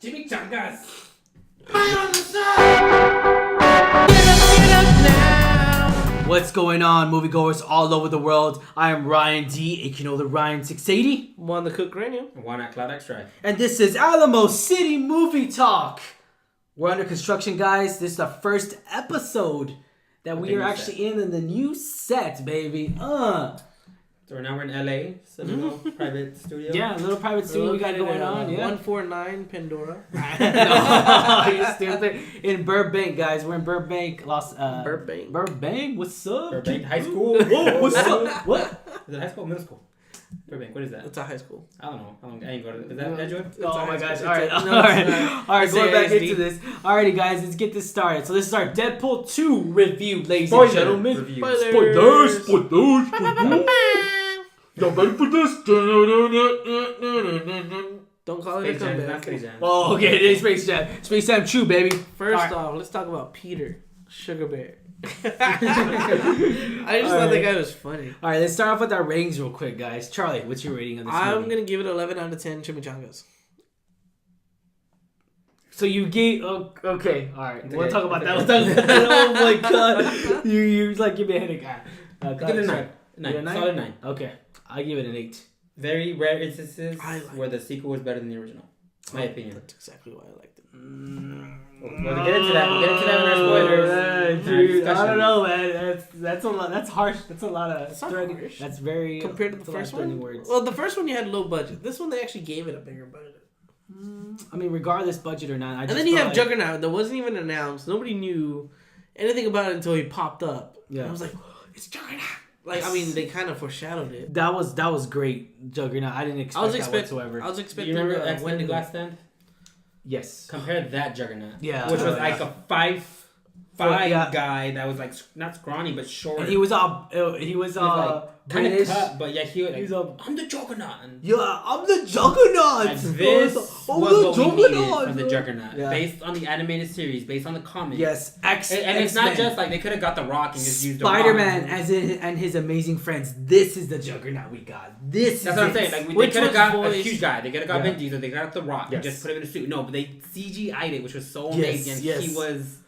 Chimichangas. Right on the side. Get up now. What's going on, moviegoers all over the world? I am Ryan D, aka the Ryan 680. One the Cook Renu. One at Cloud X-Ray. And this is Alamo City Movie Talk. We're under construction, guys. This is the first episode that we are actually in the new set, baby. So now we're in LA, so a little private studio. Yeah, a little private studio we got going on. Yeah, 149 Pandora. No, you're stupid. In Burbank, guys. We're in Burbank, Burbank. Burbank, what's up? Burbank High School. Whoa, what's up? What? Is it high school or middle school? Burbank, what is that? It's a high school. I don't know. I ain't go to. Is that Edgewood? Oh my gosh! It's All right, a- all no, right, it's not. all right. It's Going back ASD. into this. Alrighty, guys, let's get this started. So this is our Deadpool 2 review, ladies Spoiler and gentlemen. review. Spoilers. Y'all ready for this? Don't call it a Space Jam, not comeback. Space Jam. Oh, okay, it is Space Jam. Space Jam 2, baby. First off, let's talk about Peter Sugar Bear. I just thought that guy was funny. All right, let's start off with our ratings real quick, guys. Charlie, what's your rating on this I'm movie? gonna give it 11 out of 10 chimichangas. So you gave... Oh, okay, all right. We'll okay. talk about that. We'll talk about that. Oh, my God. You like, give me a headache. Give it a 9. Give it a 9? Solid 9. Okay, I give it an 8. Very rare instances I like where the sequel was better than the original. My opinion. That's exactly why I liked it. We'll get into that. We'll get into that in our spoilers. Dude, I don't know, man. That's a lot. That's harsh. That's a lot of. It's not harsh. That's very Compared to that's the a lot of first threatening one? words. Well, the first one you had low budget. This one they actually gave it a bigger budget. I mean, regardless budget or not, I And just then you felt have Juggernaut that wasn't even announced. Nobody knew anything about it until he popped up. Yeah. And I was like, it's Juggernaut. Like, I mean, they kind of foreshadowed it. That was great, Juggernaut. I didn't expect that whatsoever. I was Do expecting you remember Wendigo. X-Men Last Stand? Yes. Compare that Juggernaut. Yeah. Which was like a 5'5" Yeah. guy that was like not scrawny but short. And he was all. He was like, kind of British. cut, but yeah, he was He's like, a. I'm the Juggernaut. And Yeah, I'm the Juggernaut. like, this was I'm what the we needed Juggernaut. from the Juggernaut. Yeah. Based on the animated series, based on the comics. Yes, And it's not just like they could have got The Rock and just used The Rock. Spider-Man and his amazing friins. This is the Juggernaut we got. This That's is what I'm it. saying. Like they Which could have was got a voiced- huge guy. They could have got Yeah. Vin Diesel. They got The Rock and Yes. just put him in a suit. No, but they CGI'd it, which was so Yes, amazing. And yes. he was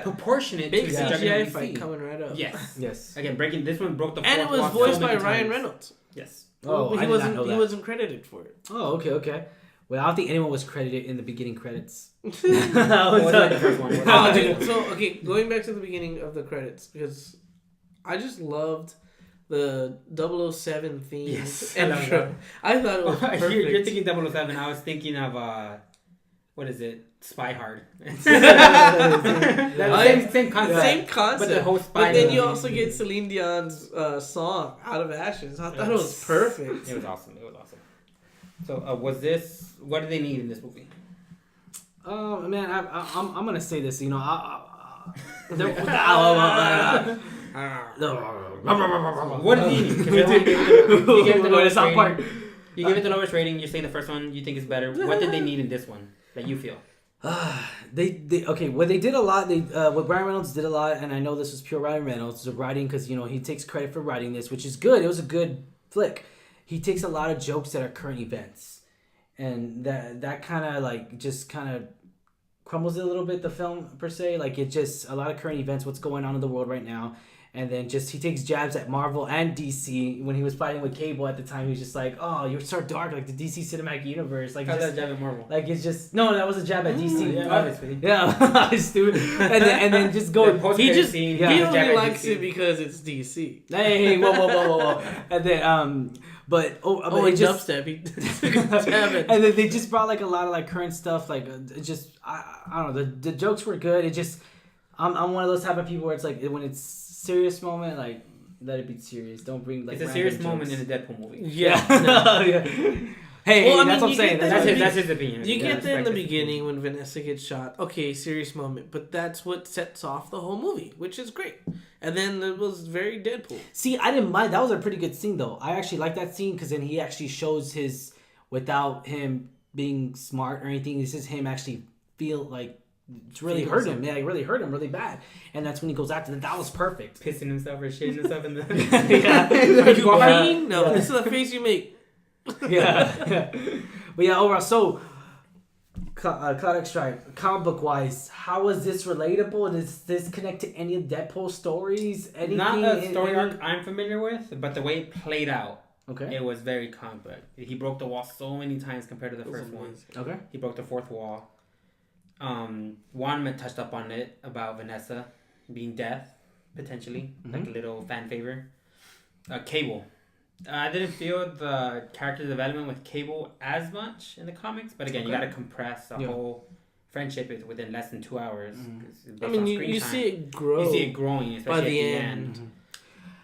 proportionate Big to the CGI Juggernaut we fight see. coming right up. Yes. Yes. Again, this one broke the And it fourth was wall voiced so by many Ryan times. Reynolds. Yes. Oh, he I did wasn't. not know He that. wasn't credited for it. Oh, okay. Well, I don't think anyone was credited in the beginning credits. What was like the first one? Oh, dude, so okay, going back to the beginning of the credits because I just loved the 007 theme. Yes, and I love intro. I thought it was perfect. You're thinking 007. I was thinking of what is it? Spy Hard. Same concept. Same concept. But the whole spy. But then you movie. also get Celine Dion's song "Out of Ashes." I thought it was perfect. It was awesome. So was this? What did they need in this movie? Oh man, I'm gonna say this. What did he need? You gave it the lowest South Park. rating. You gave it the lowest rating. You're saying the first one you think is better. What did they need in this one that you feel? They okay. Well, they did a lot. What Ryan Reynolds did a lot, and I know this was pure Ryan Reynolds. The writing, because he takes credit for writing this, which is good. It was a good flick. He takes a lot of jokes that are current events, and that kind of like just kind of crumbles it a little bit. The film per se, like it just a lot of current events, what's going on in the world right now. And then just he takes jabs at Marvel and DC. When he was fighting with Cable at the time, he was just like, "Oh, you're so dark, like the DC cinematic universe." Like How's just, that jab at Marvel? like it's just no, that was a jab at DC. Yeah, obviously. Yeah, stupid. And then just go. He just scene, yeah. he jab only at likes DC. it because it's DC. Hey, whoa. And then but And it just dubstep. He damn it. and then they just brought like a lot of like current stuff. Like it just I don't know. The jokes were good. It just I'm one of those type of people where it's like when it's serious moment, like let it be serious. Don't bring like It's a random serious jokes. moment in a Deadpool movie. Yeah. Yeah. Hey, Well, I mean, that's what I'm you saying. get That's his opinion. You Yeah, get there in respect the his beginning when Vanessa gets shot. Okay, serious moment, but that's what sets off the whole movie, which is great. And then it was very Deadpool. See, I didn't mind. That was a pretty good scene, though. I actually like that scene because then he actually shows his, without him being smart or anything, this is him actually feel like it's really hurt him. Yeah, it really hurt him really bad. And that's when he goes after that. That was perfect. Pissing himself or shitting himself in the. Yeah. Are you crying? No, Yeah. this is the face you make. Yeah. But yeah, overall, so Cloud X Stripe, comic book wise, how is this relatable? Does this connect to any of Deadpool stories? Anything? Not a story arc I'm familiar with, but the way it played out, Okay. it was very comic book. He broke the wall so many times compared to the first one. Okay. He broke the fourth wall. Juan touched up on it about Vanessa being deaf, potentially, like a little fan favor. Cable. I didn't feel the character development with Cable as much in the comics, but again, you got to compress a whole friendship within less than 2 hours. I mean, you see it grow. You see it growing, especially by the at the end. end.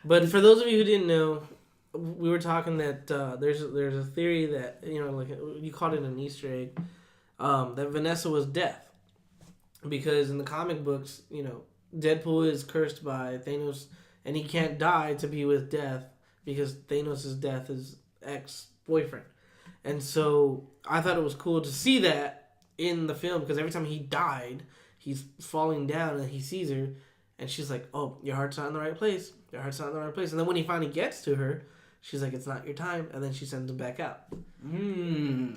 But for those of you who didn't know, we were talking that there's a theory that, you know, like you called it an Easter egg, that Vanessa was deaf. Because in the comic books, you know, Deadpool is cursed by Thanos, and he can't die to be with Death because Thanos' death is ex-boyfriend. And so I thought it was cool to see that in the film, because every time he died, he's falling down and he sees her, and she's like, oh, your heart's not in the right place. Your heart's not in the right place. And then when he finally gets to her, she's like, it's not your time. And then she sends him back out.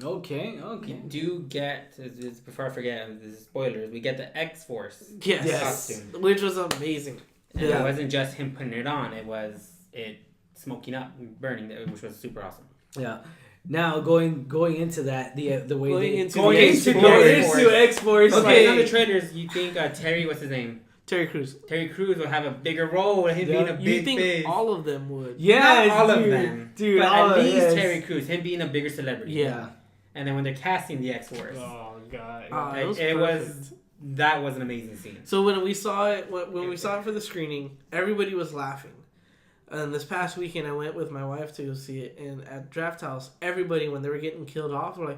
Okay. You do get, before I forget, the spoilers, we get the X-Force Yes. costume. Which was amazing. And it wasn't just him putting it on, it was it smoking up, burning, which was super awesome. Yeah. Now going into that, the way Going they into going the into X-Force. X-Force. Okay, like- in the trailers, you think Terry, what's his name? Terry Crews. Terry Crews will have a bigger role with him being a You big think face. all of them would. Yes, Not all of dude. them. Dude, but all at of- least yes. Terry Crews, him being a bigger celebrity. Yeah. And then when they're casting the X-Force, God. It was that was an amazing scene. So when we saw it, when we saw it for the screening, everybody was laughing. And this past weekend, I went with my wife to go see it, and at Draft House, everybody, when they were getting killed off, were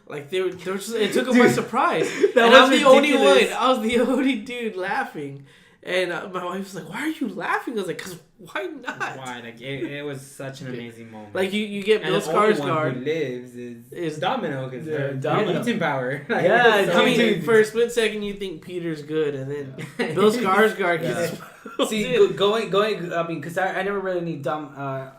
like they were just, it took them by surprise. And I was the only one. I was the only dude laughing. And my wife was like, "Why are you laughing?" I was like, "Cause why not?" Why? Like it was such an amazing moment. Like you get Bill and the only one who Skarsgård. lives is Domino because Domino. eating power. Like, Yeah, it's so I mean, amazing. for a split second, you think Peter's good, and then Bill Skarsgård gets. See, going. I mean, because I never really need I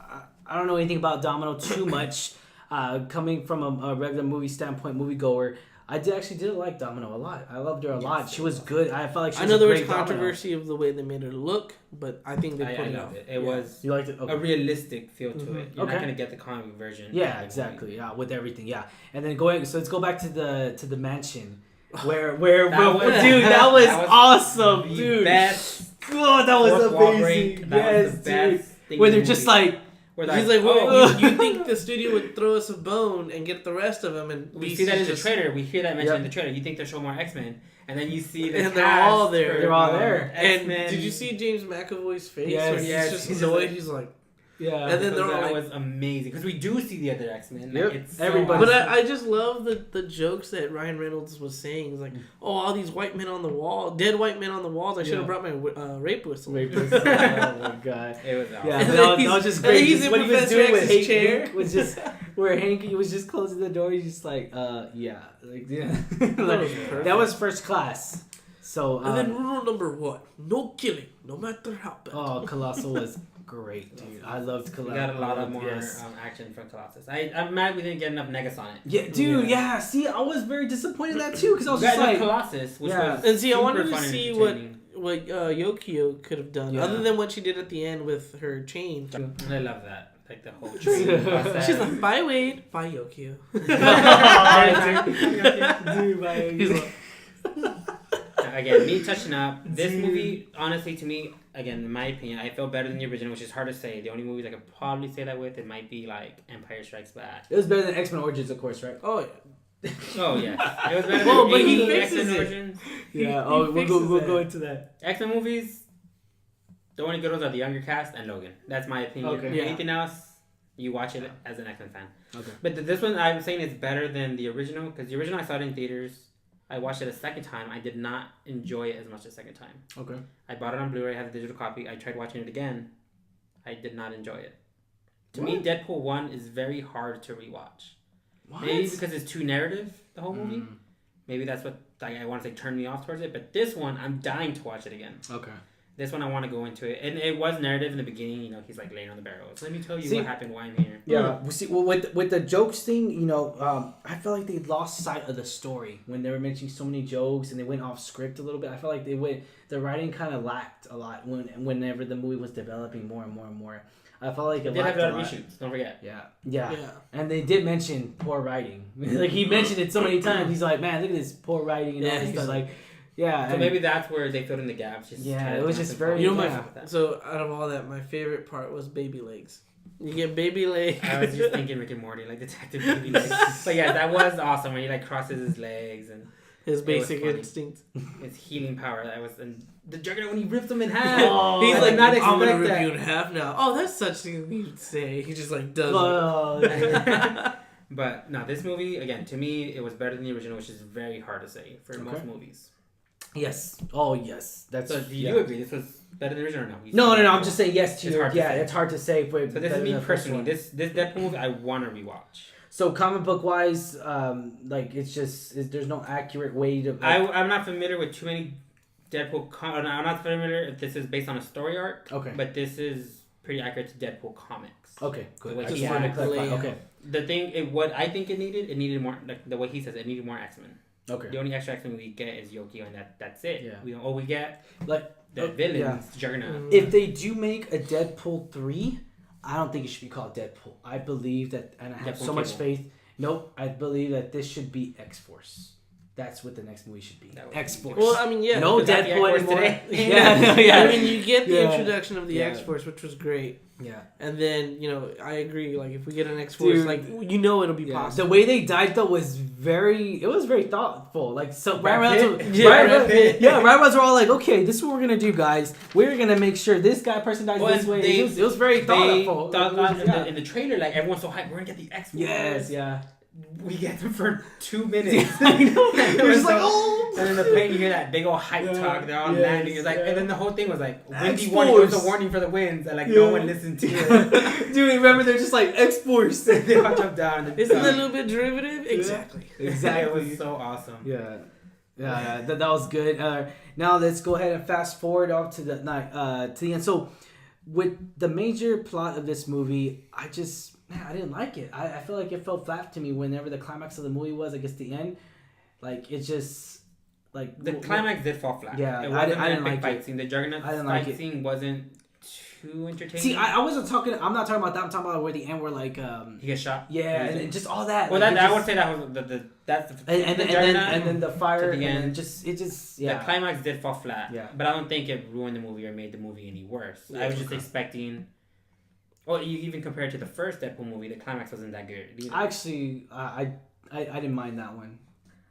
don't know anything about Domino too much. Coming from a regular movie standpoint, moviegoer, I did like Domino a lot. I loved her a lot. She was good. I felt like she was I know a there was great Domino. controversy of the way they made her look, but I think they I put it loved off. it. It was You liked it? Okay. a realistic feel to it. You're Okay. not gonna get the comic version. Yeah, exactly. Yeah, with everything. Yeah, and then so let's go back to the mansion. Where That was- dude, that was that was awesome, the dude. Best. Oh, that was fourth wall amazing. break. That Yes, was the best dude. thing Where in the they're just movie. like, Where He's like, well, you think the studio would throw us a bone and get the rest of them, and we see that in the just- trailer. We hear that mentioned Yep. in the trailer. You think they'll show more X-Men, and then you see the And they're cast all there. for, They're all there. And X-Men. did you see James McAvoy's face? Yes, where he's yes, just he's annoyed. like- He's like, yeah. And then they're all that like- was amazing because we do see the other X-Men. Yep. Like, it's so Everybody. but awesome. I just love the jokes that Ryan Reynolds was saying. He's like, oh, all these white men on the wall, dead white men on the walls. I should have Yeah. brought my rape whistle. Oh my god. It was awesome. Yeah, And that then was just and great. then he's Just in what he was Professor doing with X's Hank, chair. Hank was just where Hank was just closing the door. He's just like, yeah, like yeah. That was Like, perfect. that was first class. So And then rule number 1: no killing, no matter how bad. oh, Colossal was great, dude. I loved We Colossal. got a lot of more Yes. action from Colossus. I'm mad we didn't get enough Negas on it. Yeah, dude. Yeah. See, I was very disappointed in that too because I was We just got like, enough Colossus, which Yeah. was And see, I super wanted to fun and see what entertaining. Yokio could have done, Yeah. other than what she did at the end with her chain. I love that. Like the whole training process. She's like, bye Wade, bye Yokio. dude, He's like, Again, me touching up. This movie, honestly, to me, again, in my opinion, I felt better than the original, which is hard to say. The only movies I could probably say that with, it might be like Empire Strikes Back. it was better than X-Men Origins, of course, right? oh yeah. Oh yeah, it was better Well, than but he any fixes X-Men it. Origins. Yeah. He We'll fixes go that. into that. X-Men movies, the only good ones are the younger cast and Logan. That's my opinion. Okay. Yeah. Anything else, you watch it as an X-Men fan. Okay. But this one, I'm saying it's better than the original because the original I saw it in theaters. I watched it a second time. I did not enjoy it as much the second time. Okay. I bought it on Blu-ray. I have a digital copy. I tried watching it again. I did not enjoy it. To me, Deadpool 1 is very hard to rewatch. What? Maybe because it's too narrative, the whole movie. Maybe that's what I want to say turned me off towards it. But this one, I'm dying to watch it again. Okay. This one I want to go into it, and it was narrative in the beginning. You know, he's like laying on the barrel. So let me tell you what happened, why I'm here. Yeah, we see. Well, with the jokes thing, you know, I felt like they lost sight of the story when they were mentioning so many jokes and they went off script a little bit. I felt like the writing kind of lacked a lot whenever the movie was developing more and more and more. I felt like it lacked a lot. Reshoots, don't forget. Yeah. And they did mention poor writing. Like he mentioned it so many times. He's like, man, look at this poor writing and all this stuff. Like, yeah. So maybe that's where they filled in the gaps. It was just very. You know, so out of all that, my favorite part was baby legs. You get baby legs. I was just thinking Rick and Morty, like Detective Baby Legs. But yeah, that was awesome when he like crosses his legs and his basic instinct, his healing power. That was and the Juggernaut when he rips him in half. He's like, not I'm gonna rip you in half now. Oh, that's such thing you'd say. He just like does it. But no, this movie again to me it was better than the original, which is very hard to say for most movies. Yes. Oh, yes. That's. So do you agree? This was better than the original or no? No. I'm just saying yes to you. Yeah, it's hard to say. So this is me personally. This Deadpool movie I want to rewatch. So comic book wise, like it's just there's no accurate way to. I'm not familiar with too many Deadpool. I'm not familiar if this is based on a story arc. Okay. But this is pretty accurate to Deadpool comics. Okay, good. Okay. The thing, what I think it needed more. Like the way he says, it needed more X-Men. Okay. The only extra X-Men we get is Yoki, and that's it. Yeah. We get like the villains, Juggernaut. If they do make a Deadpool 3, I don't think it should be called Deadpool. I believe that, and I have so much faith. Nope, I believe that this should be X-Force. That's what the next movie should be. X-Force. Well, I mean, yeah. No Deadpool anymore. I mean, you get the introduction of the X-Force, which was great. Yeah. And then, you know, I agree. Like, if we get an X-Force, like, you know it'll be possible. The way they died, though, was very thoughtful. Like, so Ryan Reynolds were all like, okay, this is what we're going to do, guys. We're going to make sure this person dies this way. It was very thoughtful. In the trailer, like, everyone's so hyped. We're going to get the X-Force. Yes, yeah. We get them for 2 minutes. I know. We're just like, oh. And in the plane, you hear that big old hype talk. They're all landing. It's like, and then the whole thing was like, windy warning. It was a warning for the winds, and like no one listened to it. Dude, remember they're just like X-Force. They all jump down. Isn't that a little bit derivative? Exactly. It was so awesome. Yeah. That was good. Now let's go ahead and fast forward off to the end. So, with the major plot of this movie, I didn't like it. I feel like it fell flat to me whenever the climax of the movie was. I guess the end, like it just like the climax did fall flat. Yeah, it wasn't I didn't like fight it. Scene. The Juggernaut fight scene wasn't too entertaining. See, I wasn't talking. I'm not talking about that. I'm talking about where the end where like he gets shot. Yeah, and just all that. Well, like, I would say that was that's and then the fire to the end. And just the climax did fall flat. Yeah, but I don't think it ruined the movie or made the movie any worse. I was just expecting. Well, you even compared to the first Deadpool movie, the climax wasn't that good either. Actually, I didn't mind that one.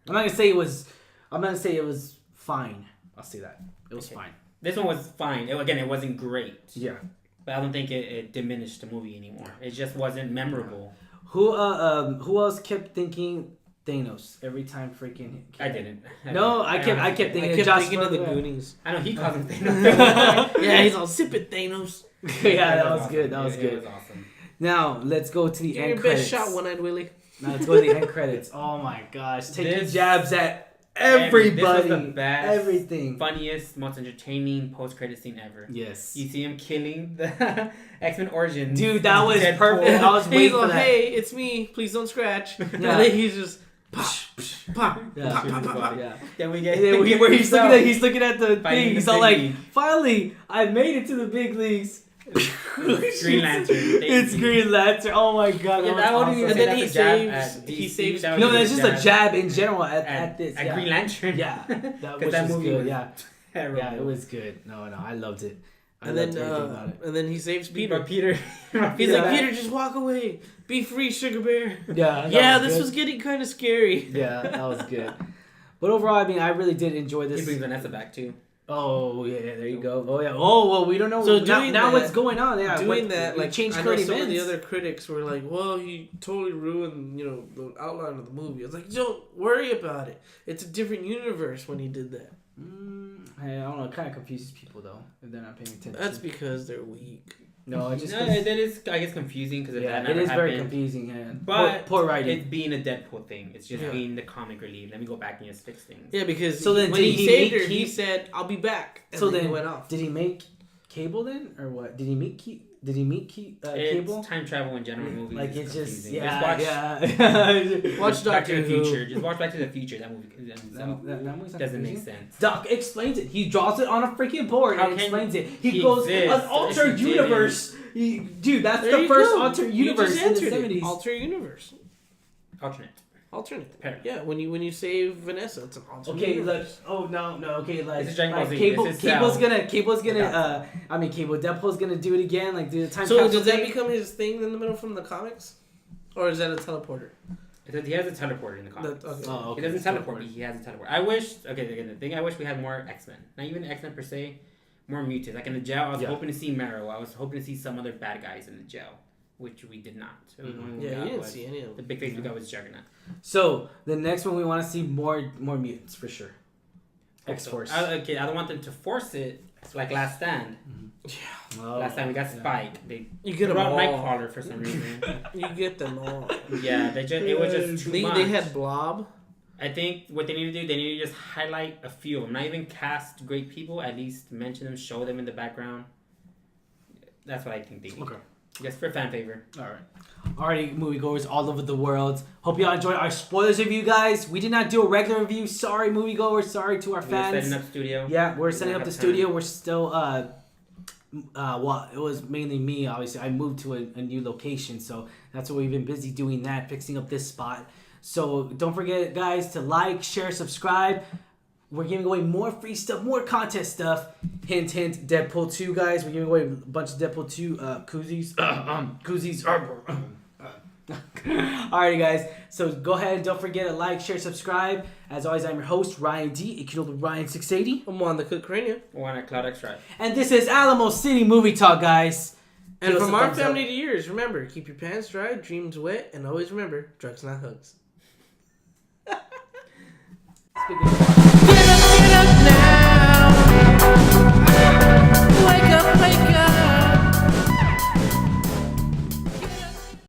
I'm not gonna say it was. I'm not gonna say it was fine. I'll say that it was fine. This one was fine. It wasn't great. Yeah, but I don't think it diminished the movie anymore. It just wasn't memorable. Who else kept thinking Thanos every time freaking? I didn't. I kept thinking of the Goonies. I know he calls him Thanos. Yeah, he's all sip it, Thanos. Yeah, that was good. That was good. It was awesome. Now let's go to the end credits. Your best shot, One-Eyed Willie. Now let's go to the end credits. Oh my gosh, taking jabs at everybody. This was the best, everything, funniest, most entertaining post-credit scene ever. Yes, you see him killing the X-Men Origins. Dude, that was perfect. I was waiting for that. Hey, it's me. Please don't scratch. Yeah. And then he's just. Pop. Yeah, we get where he's looking at the thing. He's all like, "Finally, I made it to the big leagues." Green Lantern. It's Green Lantern. Oh my god! Yeah, that awesome. And then he saves. No, that's just a jab in general at this. At Green Lantern. Yeah, that movie was good. Terrible. Yeah, it was good. No, I loved it. And then he saves Peter. Peter. He's like, Peter, just walk away. Be free, Sugar Bear. Yeah. This was getting kind of scary. Yeah, that was good. But overall, I mean, I really did enjoy this. He brings Vanessa back too. Oh yeah, there you go. Oh yeah. Oh well, we don't know. So now what's going on? Yeah, like changed I know current some events. of the other critics were like, "Well, he totally ruined, the outline of the movie." I was like, "Don't worry about it. It's a different universe when he did that." I don't know. It kind of confuses people though if they're not paying attention. That's because they're weak. No, it just No, that is, I guess, confusing because yeah, that it never is very happened. confusing. Yeah. But poor writing. it being a Deadpool thing, it's just Yeah. being the comic relief. Let me go back and just fix things. Yeah, because So then when did he he saved make her, he Keith- said, "I'll be back." And So then then, he went off. did he make Cable then, or what? Did he make It's Cable? time travel in general movies. Like is it's just confusing. yeah, Just yeah. Watch Back to Doctor the Who. Future. Just watch Back to the Future. That movie that movie's not doesn't make confusing. sense. Doc explains it. He draws it on a freaking board How and can explains it. He he goes exists? an altered He didn't. universe. Dude, that's There the you first go. altered You universe just in the answered it. 70s. Alter universe. Alternate. Alternate. Yeah, when you save Vanessa, it's an alternate Okay, universe. okay, like, This is Dragon Ball Z. Cable, This is Cable's Cell. gonna, Deadpool's gonna do it again, like do the time So capsule does that thing. become his thing in the middle from the comics? Or is that a teleporter? He has a teleporter in the comics. Okay. Oh, okay. He doesn't teleport. He has a teleport. I wish. Okay, again, the thing I wish we had more X-Men. Not even X-Men per se. More mutants. Like in the jail, I was hoping to see Marrow. I was hoping to see some other bad guys in the jail, which we did not. So the only one we Yeah, got you didn't was- see any of The them. big face we got was Juggernaut. So the next one we want to see more mutants for sure. X-Force. I don't want them to force it like Last Stand. Oh, Last time we got yeah. Spike. They You get them brought all. Nightcrawler for some reason. You get them all. Yeah, it was just too much. They had Blob. I think what they need to do, they need to just highlight a few of them. Not even cast great people, at least mention them, show them in the background. That's what I think they need. Okay. Just for fan favor. Alrighty, moviegoers all over the world. Hope y'all enjoyed our spoilers review, guys. We did not do a regular review. Sorry, moviegoers. Sorry to our We're fans. setting up studio. Yeah, we're We setting don't up the have studio. time. We're still well, it was mainly me, obviously. I moved to a new location, so that's why we've been busy doing that, fixing up this spot. So don't forget, guys, to like, share, subscribe. We're giving away more free stuff, more contest stuff. Hint, hint, Deadpool 2, guys. We're giving away a bunch of Deadpool 2 koozies. Koozies. Alrighty, guys. So go ahead and don't forget to like, share, subscribe. As always, I'm your host, Ryan D. You can know the Ryan680. I'm on the Cook Cranium. One at Cloud X Drive. And this is Alamo City Movie Talk, guys. And Give us from a our thumbs up. family to yours, remember, keep your pants dry, dreams wet, and always remember, drugs not hugs. Speaking of